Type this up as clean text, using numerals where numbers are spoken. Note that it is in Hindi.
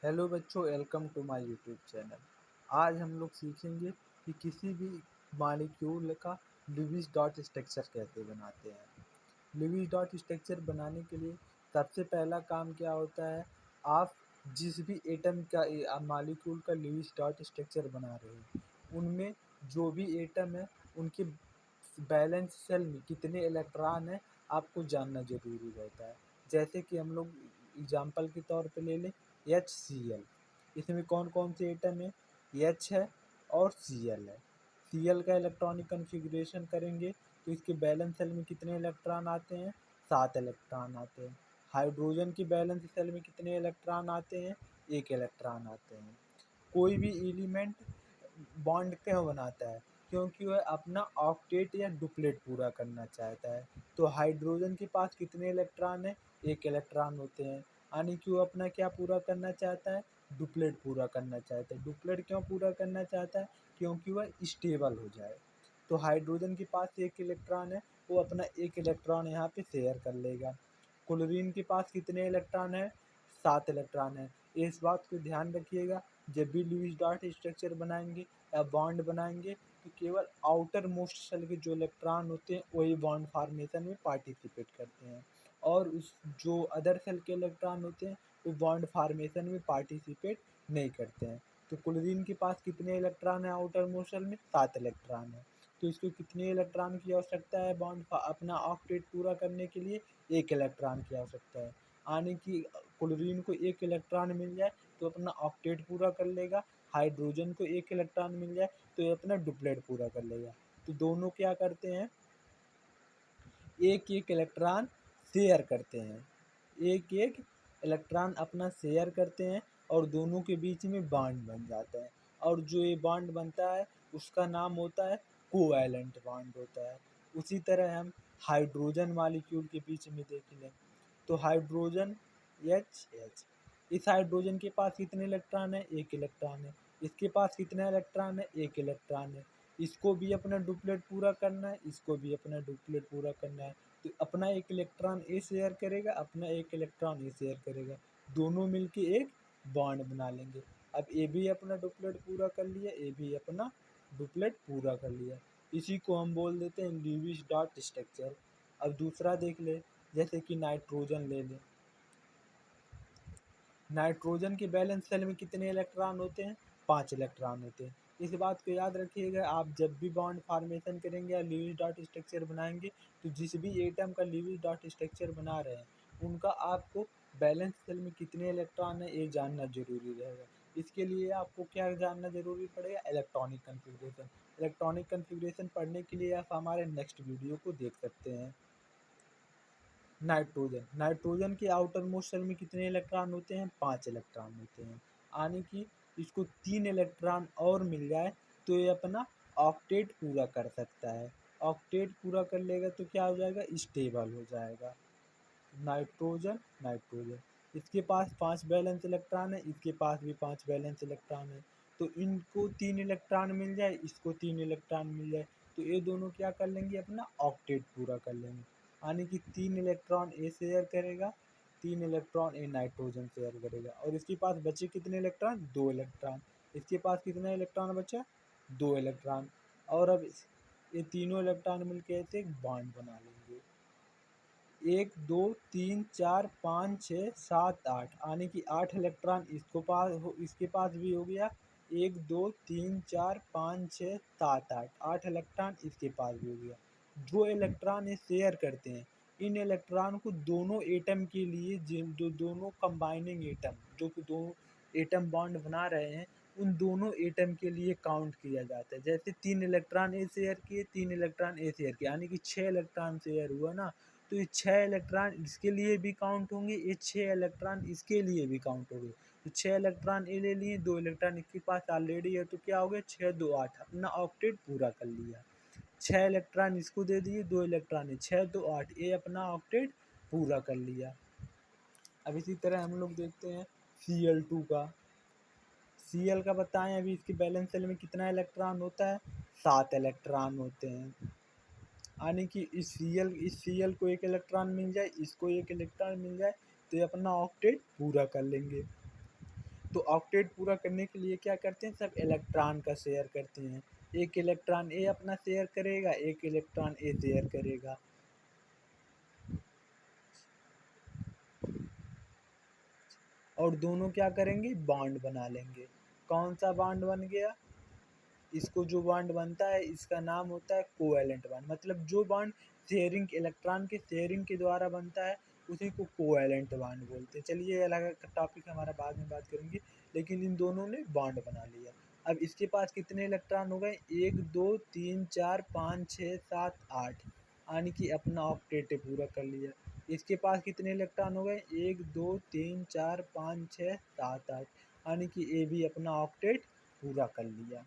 हेलो बच्चों, welcome to my YouTube channel. आज हम लोग सीखेंगे कि किसी भी मॉलिक्यूल का लुईस डॉट स्ट्रक्चर कैसे बनाते हैं। लुईस डॉट स्ट्रक्चर बनाने के लिए सबसे पहला काम क्या होता है, आप जिस भी एटम का मॉलिक्यूल का लुईस डॉट स्ट्रक्चर बना रहे हैं, उनमें जो भी एटम है उनके बैलेंस शेल में कितने इलेक्ट्रॉन हैं आपको जानना ज़रूरी रहता है। जैसे कि हम लोग एग्जांपल के तौर पे ले लें HCl। इसमें कौन कौन से एटम है, H है और Cl है। Cl का इलेक्ट्रॉनिक कन्फिग्रेशन करेंगे तो इसके बैलेंस शेल में कितने इलेक्ट्रॉन आते हैं, 7 इलेक्ट्रॉन आते हैं। हाइड्रोजन की बैलेंस शेल में कितने इलेक्ट्रॉन आते हैं, 1 इलेक्ट्रॉन आते हैं। कोई भी एलिमेंट बॉन्ड क्यों बनाता है, क्योंकि वह अपना ऑक्टेट या डुप्लेट पूरा करना चाहता है। तो हाइड्रोजन के पास कितने इलेक्ट्रॉन है, 1 इलेक्ट्रॉन होते हैं। यानी कि वो अपना क्या पूरा करना चाहता है, डुप्लेट पूरा करना चाहता है। डुप्लेट क्यों पूरा करना चाहता है, क्योंकि वह स्टेबल हो जाए। तो हाइड्रोजन के पास 1 इलेक्ट्रॉन है, वो अपना 1 इलेक्ट्रॉन यहाँ पे शेयर कर लेगा। क्लोरीन के पास कितने इलेक्ट्रॉन है, 7 इलेक्ट्रॉन है। इस बात को ध्यान रखिएगा, जब भी लुईस डॉट स्ट्रक्चर बनाएंगे या बॉन्ड बनाएंगे तो केवल आउटर मोस्ट शेल के जो इलेक्ट्रॉन होते हैं वही बॉन्ड फॉर्मेशन में पार्टिसिपेट करते हैं, और उस जो अदर सेल के इलेक्ट्रॉन होते हैं वो बॉन्ड फॉर्मेशन में पार्टिसिपेट नहीं करते हैं। तो क्लोरीन के पास कितने इलेक्ट्रॉन है आउटर मोस्ट शेल में, 7 इलेक्ट्रॉन है। तो इसको कितने इलेक्ट्रॉन की आवश्यकता है बॉन्ड अपना ऑक्टेट पूरा करने के लिए, 1 इलेक्ट्रॉन की आवश्यकता है। यानी कि क्लोरीन को 1 इलेक्ट्रॉन मिल जाए तो अपना ऑक्टेट पूरा कर लेगा, हाइड्रोजन को 1 इलेक्ट्रॉन मिल जाए तो ये अपना डुप्लेट पूरा कर लेगा। तो दोनों क्या करते हैं, एक एक इलेक्ट्रॉन शेयर करते हैं, एक एक इलेक्ट्रॉन अपना शेयर करते हैं और दोनों के बीच में बॉन्ड बन जाता है। और जो ये बॉन्ड बनता है उसका नाम होता है कोवैलेंट बॉन्ड होता है। उसी तरह हम हाइड्रोजन मॉलिक्यूल के बीच में देख लें तो हाइड्रोजन H, इस हाइड्रोजन के पास कितने इलेक्ट्रॉन है, 1 इलेक्ट्रॉन है। इसके पास कितना इलेक्ट्रॉन है, 1 इलेक्ट्रॉन है। इसको भी अपना डुप्लेट पूरा करना है, इसको भी अपना डुप्लेट पूरा करना है। तो अपना 1 इलेक्ट्रॉन ए शेयर करेगा, अपना 1 इलेक्ट्रॉन ए शेयर करेगा, दोनों मिलके एक बॉन्ड बना लेंगे। अब ए भी अपना डुप्लेट पूरा कर लिया, ए भी अपना डुप्लेट पूरा कर लिया। इसी को हम बोल देते हैं लुईस डॉट स्ट्रक्चर। अब दूसरा देख ले, जैसे कि नाइट्रोजन ले लें। नाइट्रोजन के बैलेंस शेल में कितने इलेक्ट्रॉन होते हैं, 5 इलेक्ट्रॉन होते हैं। इस बात को याद रखिएगा, आप जब भी बॉन्ड फॉर्मेशन करेंगे या लुईस डॉट स्ट्रक्चर बनाएंगे तो जिस भी एटम का लुईस डॉट स्ट्रक्चर बना रहे हैं उनका आपको बैलेंस शेल में कितने इलेक्ट्रॉन है ये जानना जरूरी रहेगा। इसके लिए आपको क्या जानना जरूरी पड़ेगा, इलेक्ट्रॉनिक कन्फिग्रेशन। इलेक्ट्रॉनिक कन्फिग्रेशन पढ़ने के लिए आप हमारे नेक्स्ट वीडियो को देख सकते हैं। नाइट्रोजन के आउटर मोस्ट शेल में कितने इलेक्ट्रॉन होते हैं, 5 इलेक्ट्रॉन होते हैं। यानी कि इसको 3 इलेक्ट्रॉन और मिल जाए तो ये अपना ऑक्टेट पूरा कर सकता है। ऑक्टेट पूरा कर लेगा तो क्या हो जाएगा, स्टेबल हो जाएगा। नाइट्रोजन नाइट्रोजन इसके पास 5 वैलेंस इलेक्ट्रॉन है, इसके पास भी 5 वैलेंस इलेक्ट्रॉन है। तो इनको 3 इलेक्ट्रॉन मिल जाए, इसको 3 इलेक्ट्रॉन मिल जाए तो ये दोनों क्या कर लेंगे, अपना ऑक्टेट पूरा कर लेंगे। यानी कि 3 इलेक्ट्रॉन ए शेयर करेगा, 3 इलेक्ट्रॉन ए नाइट्रोजन शेयर करेगा, और इसके पास बचे कितने इलेक्ट्रॉन, 2 इलेक्ट्रॉन। इसके पास कितना इलेक्ट्रॉन बचा, 2 इलेक्ट्रॉन। और अब ये तीनों इलेक्ट्रॉन मिलकर ऐसे एक बॉन्ड बना लेंगे, 1 2 3 4 5 6 7 8, यानी कि 8 इलेक्ट्रॉन इसके पास भी हो गया। 1 2 3 4 5 6 7 8, 8 इलेक्ट्रॉन इसके पास भी हो गया। जो इलेक्ट्रॉन ये शेयर करते हैं, इन इलेक्ट्रॉन को दोनों एटम के लिए जो दोनों कंबाइनिंग एटम जो कि दो एटम बॉन्ड बना रहे हैं उन दोनों एटम के लिए काउंट किया जाता है। जैसे 3 इलेक्ट्रॉन ए शेयर किए, 3 इलेक्ट्रॉन ए शेयर किए, यानी कि 6 इलेक्ट्रॉन शेयर हुआ ना। तो ये 6 इलेक्ट्रॉन इसके लिए भी काउंट होंगे, ये 6 इलेक्ट्रॉन इसके लिए भी काउंट होंगे। तो 6 इलेक्ट्रॉन ये ले लिए, 2 इलेक्ट्रॉन इसके पास ऑलरेडी है, तो क्या हो गया, 6 2 8, अपना ऑक्टेट पूरा कर लिया। 6 इलेक्ट्रॉन इसको दे दिए, 2 इलेक्ट्रॉन 6 2 8, ये अपना ऑक्टेट पूरा कर लिया। अब इसी तरह हम लोग देखते हैं Cl2 का। Cl का बताएं, अभी इसके बैलेंस शेल में कितना इलेक्ट्रॉन होता है, 7 इलेक्ट्रॉन होते हैं। यानी कि इस Cl को 1 इलेक्ट्रॉन मिल जाए, इसको 1 इलेक्ट्रॉन मिल जाए तो ये अपना ऑक्टेट पूरा कर लेंगे। तो ऑक्टेट पूरा करने के लिए क्या करते हैं, सब इलेक्ट्रॉन का शेयर करते हैं। एक इलेक्ट्रॉन ए अपना शेयर करेगा, एक इलेक्ट्रॉन ए शेयर करेगा। और दोनों क्या करेंगे, बॉन्ड बना लेंगे। कौन सा बॉन्ड बन गया, इसको जो बॉन्ड बनता है इसका नाम होता है कोवैलेंट बॉन्ड। मतलब जो बॉन्ड शेयरिंग इलेक्ट्रॉन के शेयरिंग के द्वारा बनता है उसी को कोवैलेंट बॉन्ड बोलते हैं। चलिए अलग टॉपिक हमारा बाद में बात करेंगे, लेकिन इन दोनों ने बॉन्ड बना लिया। अब इसके पास कितने इलेक्ट्रॉन हो गए, 1 2 3 4 5 6 7 8, यानी कि अपना ऑक्टेट पूरा कर लिया। इसके पास कितने इलेक्ट्रॉन हो गए, 1 2 3 4 5 6 7 8, यानी कि ये भी अपना ऑक्टेट पूरा कर लिया।